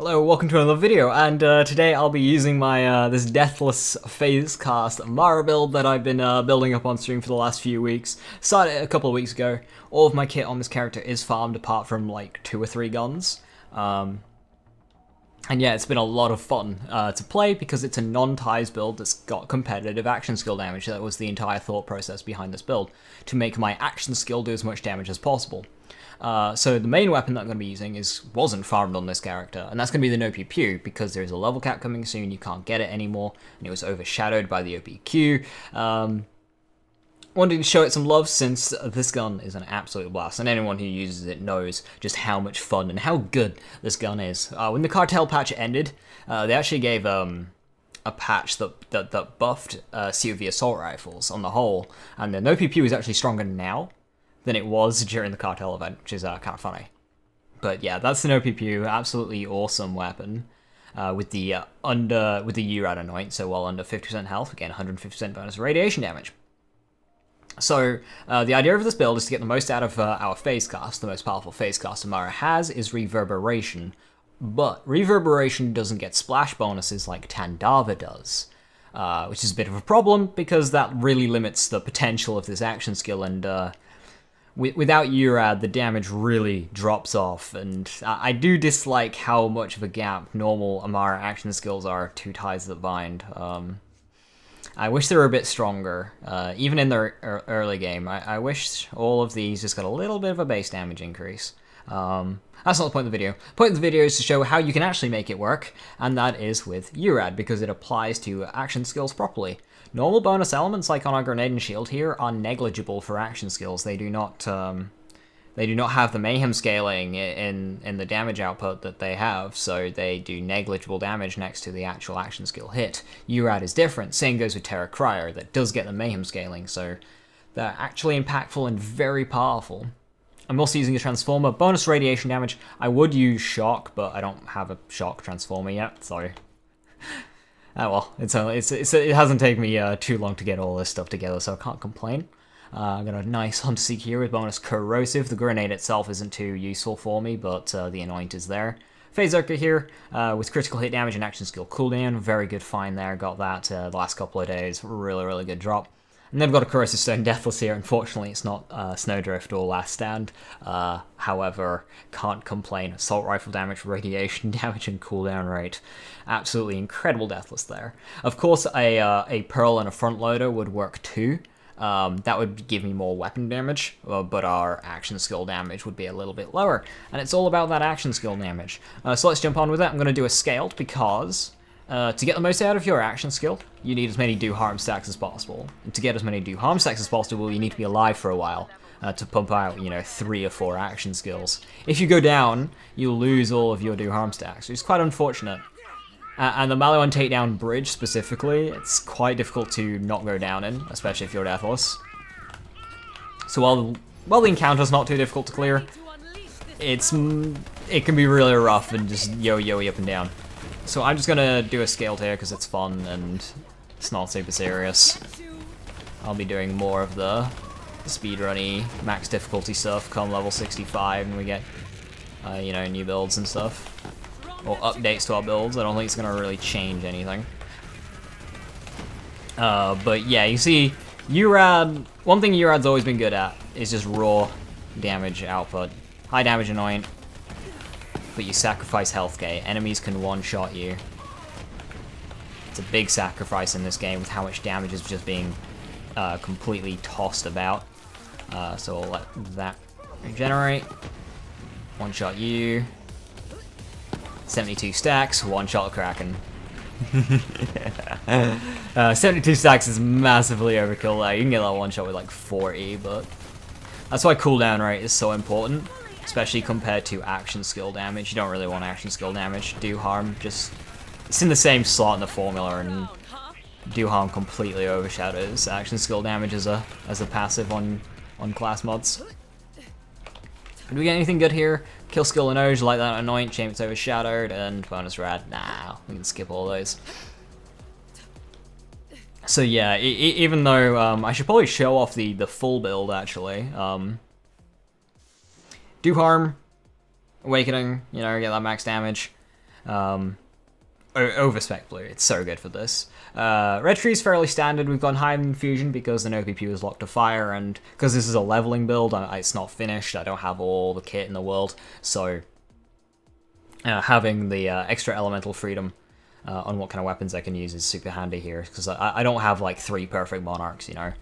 Hello, welcome to another video, and today I'll be using my this Deathless Phasecast Amara build that I've been building up on stream for the last few weeks. Started a couple of weeks ago. All of my kit on this character is farmed apart from like 2 or 3 guns. And yeah, it's been a lot of fun to play because it's a non-ties build that's got competitive action skill damage. That was the entire thought process behind this build, to make my action skill do as much damage as possible. So the main weapon that I'm going to be using wasn't farmed on this character, and that's going to be the no pew pew, because there's a level cap coming soon, you can't get it anymore, and it was overshadowed by the OPQ. Wanted to show it some love since this gun is an absolute blast, and anyone who uses it knows just how much fun and how good this gun is. When the cartel patch ended, they actually gave a patch that buffed COV assault rifles on the whole, and the no pew pew is actually stronger now than it was during the cartel event, which is kind of funny. But yeah, that's the no pew pew, absolutely awesome weapon. With the Urad anoint, so while under 50% health, we gain 150% bonus radiation damage. So the idea of this build is to get the most out of our Phasecast. The most powerful Phasecast Amara has is Reverberation, but Reverberation doesn't get splash bonuses like Tandava does, which is a bit of a problem because that really limits the potential of this action skill, and without Urad, the damage really drops off, and I do dislike how much of a gap normal Amara action skills are to Ties That Bind. I wish they were a bit stronger, even in the early game. I wish all of these just got a little bit of a base damage increase. That's not the point of the video. The point of the video is to show how you can actually make it work, and that is with Urad, because it applies to action skills properly. Normal bonus elements like on our grenade and shield here are negligible for action skills. They do not have the mayhem scaling in the damage output that they have, so they do negligible damage next to the actual action skill hit. Urad is different. Same goes with Terra Crier, that does get the mayhem scaling, so they're actually impactful and very powerful. I'm also using a transformer. Bonus radiation damage. I would use shock, but I don't have a shock transformer yet, so oh well, it hasn't taken me too long to get all this stuff together, so I can't complain. I got a nice Hunter Seek here with bonus corrosive. The grenade itself isn't too useful for me, but the anoint is there. Phasecast here with critical hit damage and action skill cooldown. Very good find there. Got that the last couple of days. Really good drop. And then I've got a Corrosive Stone Deathless here. Unfortunately, it's not Snowdrift or Last Stand. However, can't complain. Assault rifle damage, radiation damage, and cooldown rate. Absolutely incredible Deathless there. Of course, a Pearl and a Front Loader would work too. That would give me more weapon damage, but our action skill damage would be a little bit lower. And it's all about that action skill damage. So let's jump on with that. I'm going to do a scaled because to get the most out of your action skill, you need as many do harm stacks as possible. And to get as many do harm stacks as possible, you need to be alive for a while to pump out, 3 or 4 action skills. If you go down, you'll lose all of your do harm stacks, which is quite unfortunate. And the Maliwan takedown bridge specifically, it's quite difficult to not go down in, especially if you're deathless. So while the encounter's not too difficult to clear, it can be really rough and just yo-yo up and down. So I'm just gonna do a scaled here because it's fun and it's not super serious. I'll be doing more of the speedrunny max difficulty stuff come level 65 and we get new builds and stuff. Or updates to our builds. I don't think it's gonna really change anything. But yeah, you see, Urad, one thing Urad's always been good at is just raw damage output. High damage anoint, but you sacrifice health gate. Enemies can one-shot you. It's a big sacrifice in this game with how much damage is just being completely tossed about. So we'll let that regenerate. One-shot you. 72 stacks, one-shot Kraken. 72 stacks is massively overkill there. You can get that one-shot with like 40, but that's why cooldown rate is so important, especially compared to action skill damage. You don't really want action skill damage. Do harm, it's in the same slot in the formula, and do harm completely overshadows action skill damage as a passive on class mods. Do we get anything good here? Kill skill and Oj, like that anoint, shame it's overshadowed, and bonus rad. Nah, we can skip all those. So yeah, even though I should probably show off the full build actually. Do harm, awakening, get that max damage. Over Spec Blue, it's so good for this. Red Tree is fairly standard. We've gone high in Fusion because an OPP was locked to fire, and because this is a leveling build, it's not finished. I don't have all the kit in the world, so having the extra elemental freedom on what kind of weapons I can use is super handy here, because I don't have like 3 perfect monarchs, you know.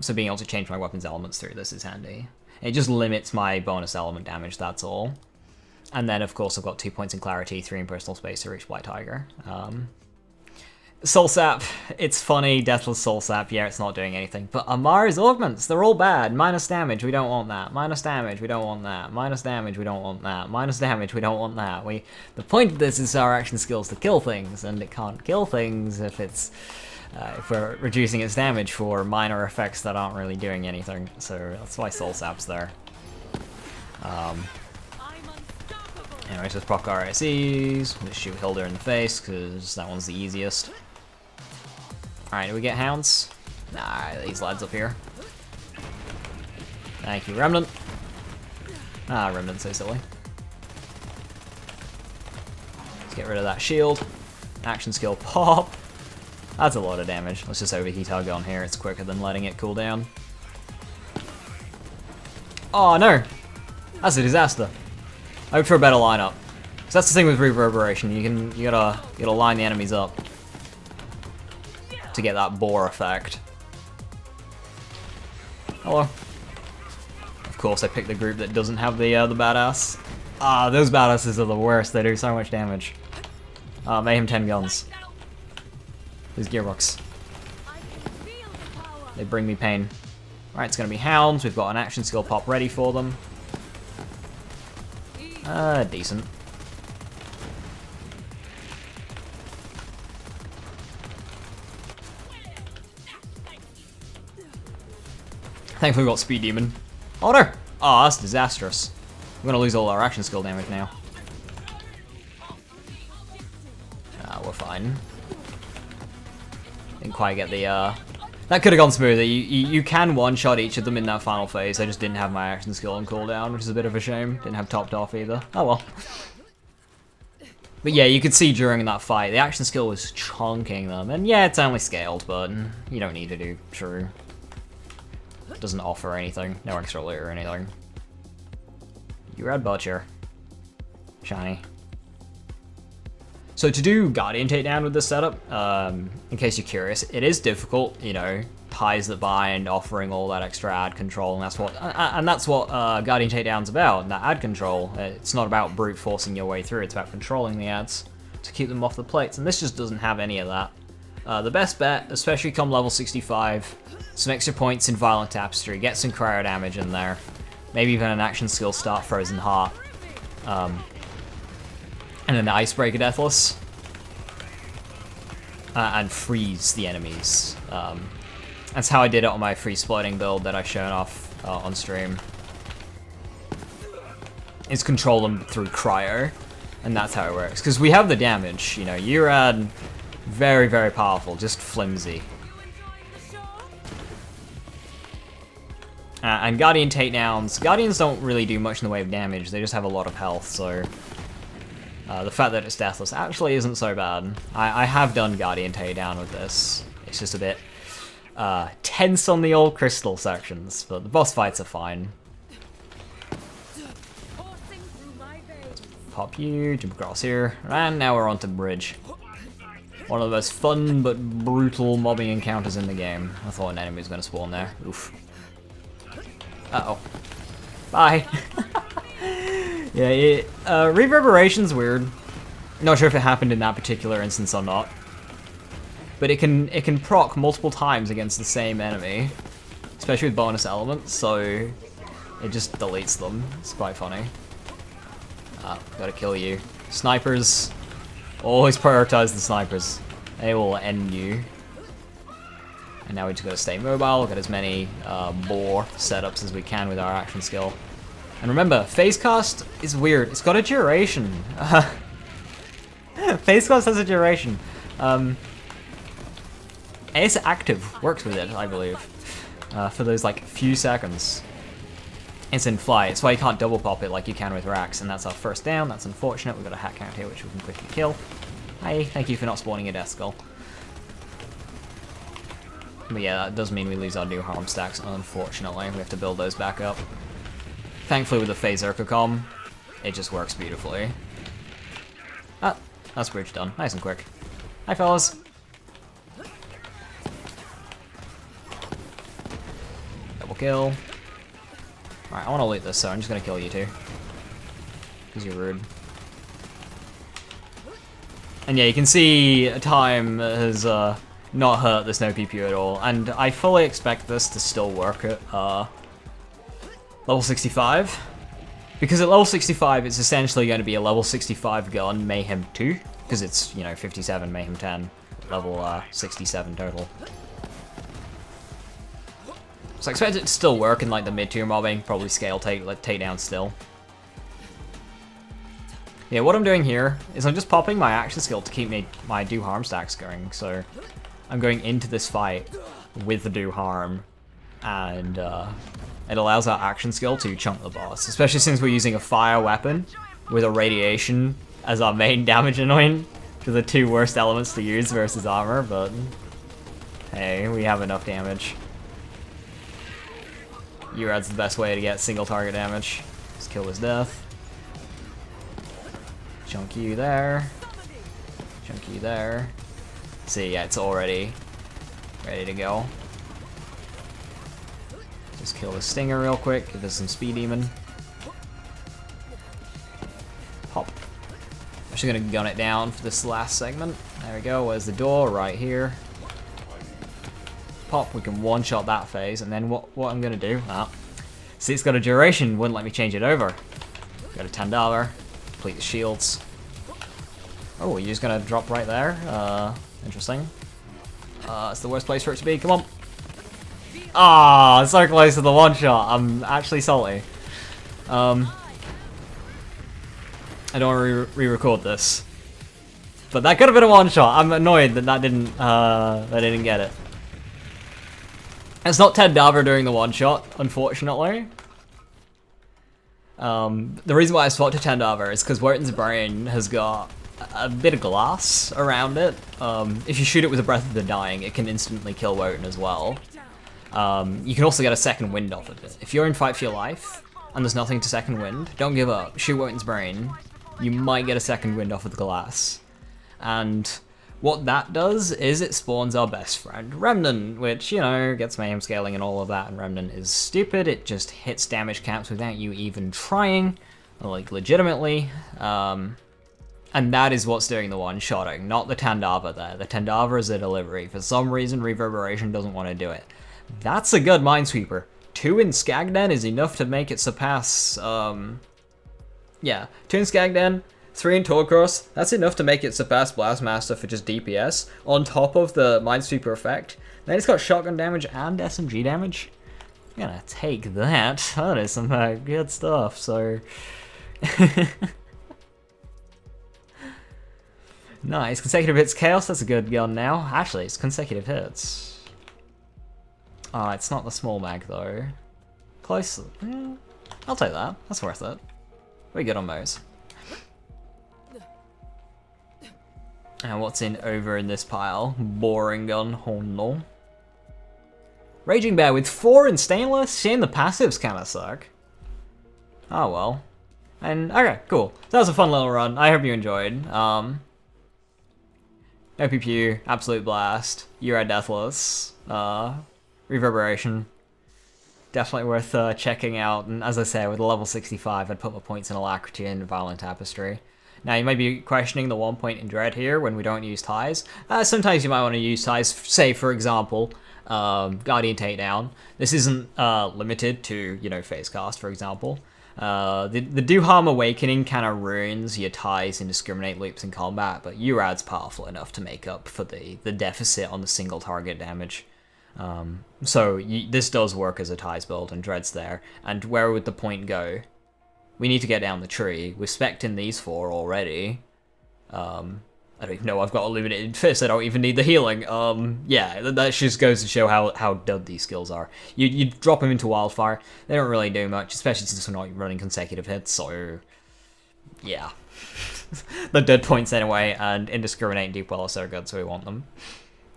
So being able to change my weapons elements through this is handy. It just limits my bonus element damage, that's all. And then, of course, I've got 2 points in clarity, 3 in personal space to reach White Tiger. Soul Sap, it's funny. Deathless Soul Sap, yeah, it's not doing anything. But Amara's augments, they're all bad. Minus damage, we don't want that. Minus damage, we don't want that. Minus damage, we don't want that. Minus damage, we don't want that. The point of this is our action skills to kill things, and it can't kill things if it's if we're reducing its damage for minor effects that aren't really doing anything. So that's why Soul Sap's there. Anyways, just proc RSEs, just shoot Hilda in the face, because that one's the easiest. Alright, do we get Hounds? Nah, these lads up here. Thank you, Remnant. Ah, Remnant's so silly. Let's get rid of that shield. Action skill pop. That's a lot of damage. Let's just overheat our gun here, it's quicker than letting it cool down. Oh no! That's a disaster. I hope for a better lineup. So that's the thing with Reverberation. You gotta line the enemies up to get that bore effect. Hello. Of course, I picked the group that doesn't have the badass. Ah, those badasses are the worst. They do so much damage. Mayhem 10 guns. These gearbox. They bring me pain. Alright, it's gonna be Hounds. We've got an action skill pop ready for them. Decent. Thankfully we got Speed Demon. Oh no! Oh, that's disastrous. We're gonna lose all our action skill damage now. We're fine. Didn't quite get the, that could have gone smoother. You can one-shot each of them in that final phase. I just didn't have my action skill on cooldown, which is a bit of a shame. Didn't have topped off either. Oh well. But yeah, you could see during that fight, the action skill was chunking them. And yeah, it's only scaled, but you don't need to do true. It doesn't offer anything. No extra loot or anything. Urad Butcher. Shiny. So to do Guardian Takedown with this setup, in case you're curious, it is difficult, you know, ties that bind, offering all that extra ad control, and that's what Guardian Takedown's about, that ad control. It's not about brute forcing your way through, it's about controlling the ads to keep them off the plates, and this just doesn't have any of that. The best bet, especially come level 65, some extra points in Violent Tapestry, get some cryo damage in there, maybe even an action skill start Frozen Heart. And an Icebreaker Deathless. And freeze the enemies. That's how I did it on my free splitting build that I've shown off on stream. Is control them through cryo. And that's how it works. Because we have the damage, you know, Urad, very, very powerful, just flimsy. And Guardian Takedowns. Guardians don't really do much in the way of damage, they just have a lot of health, so... the fact that it's deathless actually isn't so bad. I have done Guardian Takedown with this. It's just a bit tense on the old crystal sections, but the boss fights are fine. Pop you, jump across here, and now we're onto Bridge. One of the most fun but brutal mobbing encounters in the game. I thought an enemy was going to spawn there. Oof. Uh-oh. Bye. Yeah, Reverberation's weird. Not sure if it happened in that particular instance or not. But it can proc multiple times against the same enemy. Especially with bonus elements, so it just deletes them. It's quite funny. Gotta kill you. Snipers. Always prioritize the snipers. They will end you. And now we just gotta stay mobile, get as many bore setups as we can with our action skill. And remember, Phasecast is weird. It's got a duration. Phasecast has a duration. Ace Active works with it, I believe. For those like few seconds. It's in flight, that's why you can't double pop it like you can with racks, and that's our first down. That's unfortunate. We've got a hat count here which we can quickly kill. Hi, thank you for not spawning a Death Skull. But yeah, that does mean we lose our new harm stacks, unfortunately. We have to build those back up. Thankfully with the Phaserka com, it just works beautifully. Ah, that's bridge done. Nice and quick. Hi fellas. Double kill. Alright, I want to loot this, so I'm just going to kill you two. Because you're rude. And yeah, you can see time has not hurt the Snow PPU at all. And I fully expect this to still work at level 65. Because at level 65, it's essentially going to be a level 65 gun, Mayhem 2. Because it's, you know, 57, Mayhem 10, level 67 total. So I expect it to still work in like the mid-tier mobbing, probably scale takedown still. Yeah, what I'm doing here is I'm just popping my action skill to keep my do harm stacks going. So I'm going into this fight with the do harm, and it allows our action skill to chunk the boss, especially since we're using a fire weapon with a radiation as our main damage anoint, which are the two worst elements to use versus armor, but hey, we have enough damage. Urad's the best way to get single target damage. Just kill his death. Chunk you there. Chunk you there. See, yeah, it's already ready to go. Just kill the stinger real quick, give us some speed demon. Pop. I'm just gonna gun it down for this last segment. There we go, where's the door? Right here. Pop, we can one-shot that phase, and then what I'm gonna do, see it's got a duration, wouldn't let me change it over. Got a $10, complete the shields. Oh, you're just gonna drop right there? Interesting. It's the worst place for it to be, come on. Ah, so close to the one-shot, I'm actually salty. I don't want to re-record this. But that could have been a one-shot, I'm annoyed that didn't get it. It's not Ted Darver doing the one-shot, unfortunately. The reason why I swapped to Ted Darver is because Wotan's brain has got a bit of glass around it. If you shoot it with a Breath of the Dying, it can instantly kill Wotan as well. You can also get a second wind off of it. If you're in fight for your life, and there's nothing to second wind, don't give up. Shoot Wotan's brain. You might get a second wind off of the glass. And what that does is it spawns our best friend, Remnant, which, you know, gets mayhem scaling and all of that, and Remnant is stupid. It just hits damage caps without you even trying, like, legitimately. And that is what's doing the one-shotting, not the Tandava there. The Tandava is a delivery. For some reason, Reverberation doesn't want to do it. That's a good Minesweeper. 2 in Skagden is enough to make it surpass, yeah, 2 in Skagden, 3 in Torcross, that's enough to make it surpass Blastmaster for just DPS, on top of the Minesweeper effect. Then it's got shotgun damage and SMG damage. I'm gonna take that. That is some good stuff, so... Nice, consecutive hits Chaos, that's a good gun now. Actually, it's consecutive hits. It's not the small mag though. Close, yeah, I'll take that, that's worth it. We're good on those. And what's over in this pile? Boring gun, oh no. Raging Bear with 4 in stainless? Shame the passives kinda suck. Oh well. And, okay, cool. That was a fun little run, I hope you enjoyed. No PPU, Absolute Blast, Urad Deathless, Reverberation. Definitely worth checking out, and as I say, with a level 65, I'd put my points in Alacrity and Violent Tapestry. Now, you might be questioning the 1 point in Dread here when we don't use ties. Sometimes you might want to use ties, say, for example, Guardian Takedown. This isn't limited to, you know, Phasecast, for example. The Do Harm Awakening kind of ruins your ties indiscriminate loops in combat, but Urad's powerful enough to make up for the deficit on the single target damage. So this does work as a ties build, and Dread's there. And where would the point go? We need to get down the tree. We've spec'd in these 4 already. I don't even know I've got Illuminated Fist, I don't even need the healing. Yeah, that just goes to show how dud these skills are. You drop them into Wildfire, they don't really do much, especially since we're not running consecutive hits, so... yeah. The dead points anyway, and Indiscriminate and Deep Well are so good, so we want them.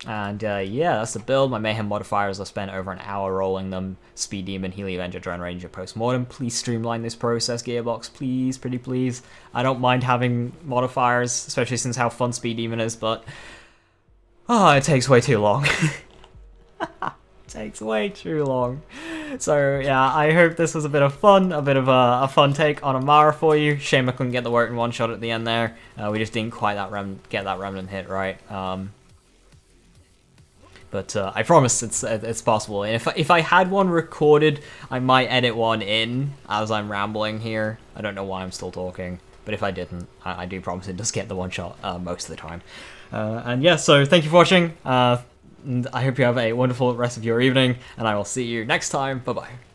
And yeah, that's the build. My Mayhem modifiers, I spent over an hour rolling them. Speed Demon, Healy Avenger, Drone Ranger, Postmortem. Please streamline this process, Gearbox, please, pretty please. I don't mind having modifiers, especially since how fun Speed Demon is, but... oh, it takes way too long. It takes way too long. So yeah, I hope this was a bit of fun, a bit of a fun take on Amara for you. Shame I couldn't get the work in one shot at the end there. We just didn't quite get that remnant hit right. But I promise it's possible. And if I had one recorded, I might edit one in as I'm rambling here. I don't know why I'm still talking, but if I didn't, I do promise it does get the one shot most of the time. And yeah, so thank you for watching. And I hope you have a wonderful rest of your evening, and I will see you next time. Bye bye.